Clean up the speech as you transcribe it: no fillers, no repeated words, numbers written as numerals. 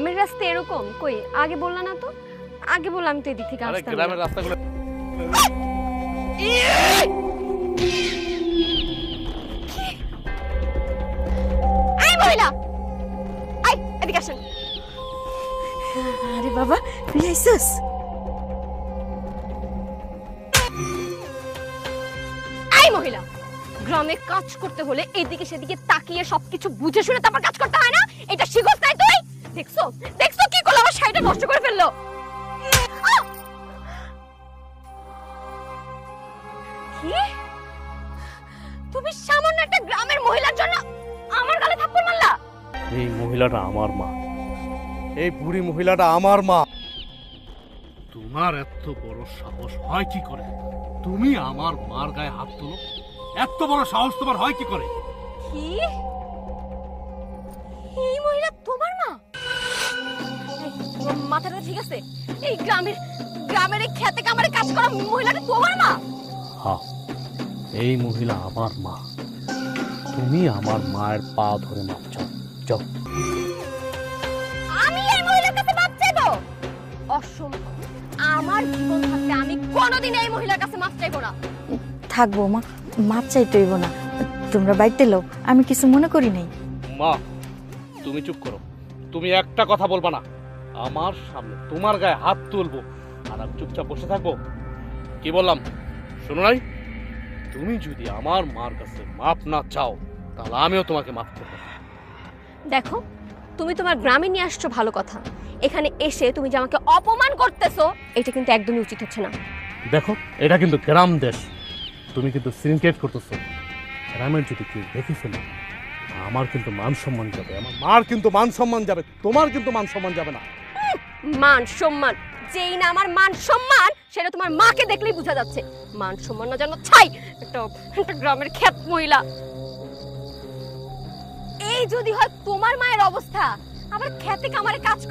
গ্রামের রাস্তা এরকম? কই আগে বললা না তো? আগে বললাম তো এদিক থেকে আরে আসতাম। গ্রামের রাস্তাগুলো এই মহিলা, আই এদিকে আসেন। আরে বাবা তুই আইসস? এই মহিলা, গ্রামে কাজ করতে হলে এদিকে সেদিকে তাকিয়ে সবকিছু বুঝে শুনে তারপর কাজ করতে হয় না? এটা শিখছ নাই তুই? দেখছো দেখছো কি করলো? আমার শাড়িটা নষ্ট করে ফেললো। আহ! কি? তুমি সামান্য একটা গ্রামের মহিলার জন্য আমার গালে থাপ্পড় মারলা? এই মহিলাটা আমার মা, এই বুড়ি মহিলাটা আমার মা। তোমার এত বড় সাহস হয় কি করে? তুমি আমার মার গায়ে হাত তোলো? এত বড় সাহস তোমার হয় কি করে? কি? এই মহিলা তোমার মা? এই, তোমার মাথাটা ঠিক আছে? এই গ্রামের এই খেতে কামারে কাজ করা মহিলাটা তোমার মা? হ্যাঁ, এই মহিলা আমার মা। তুমি আমার মায়ের পা ধরে মাপ চাও। যাও। আমি এই মহিলার কাছে মাপ চাইবো? অসম্ভব। আমার জীবন থাকতে আমি কোনোদিন এই মহিলার কাছে মাপ চাইবো না। থাকবো মা, মাপ চাইতে হইব না। তোমরা বাইতে লো, আমি কিছু মনে করি নাই। মা, তুমি চুপ করো। তুমি একটা কথা বলবা না। আমার সামনে তোমার গায়ে হাত তুলবো আর আমি চুপচাপ বসে থাকবো? কি বললাম শোনো নাই? তুমি যদি আমার মার কাছে মাপ না চাও তাহলে আমিও তোমাকে মাফ করবো না। দেখো, তুমি তোমার গ্রামে নিয়ে আসছো ভালো কথা, এখানে এসে তুমি যে আমাকে অপমান করতেছো এটা কিন্তু একদমই উচিত হচ্ছে না। দেখো, এটা কিন্তু গ্রাম দেশ, তুমি কিন্তু সিনক্রেট করতেছো। গ্রামের যদি কেউ দেখে ফেলে আমার কিন্তু মান সম্মান যাবে, আমার মার কিন্তু মান সম্মান যাবে, তোমার কিন্তু মান সম্মান যাবে না। মান সম্মান? যেই না আমার মান সম্মান সেটা তোমার মাকে দেখলেই বোঝা যাচ্ছে। মান সম্মান না জানো ছাই একটা গ্রামের খ্যাত মহিলা। এই যদি হয় তোমার মায়ের অবস্থা, আবার খেতে কামারে কাজ করে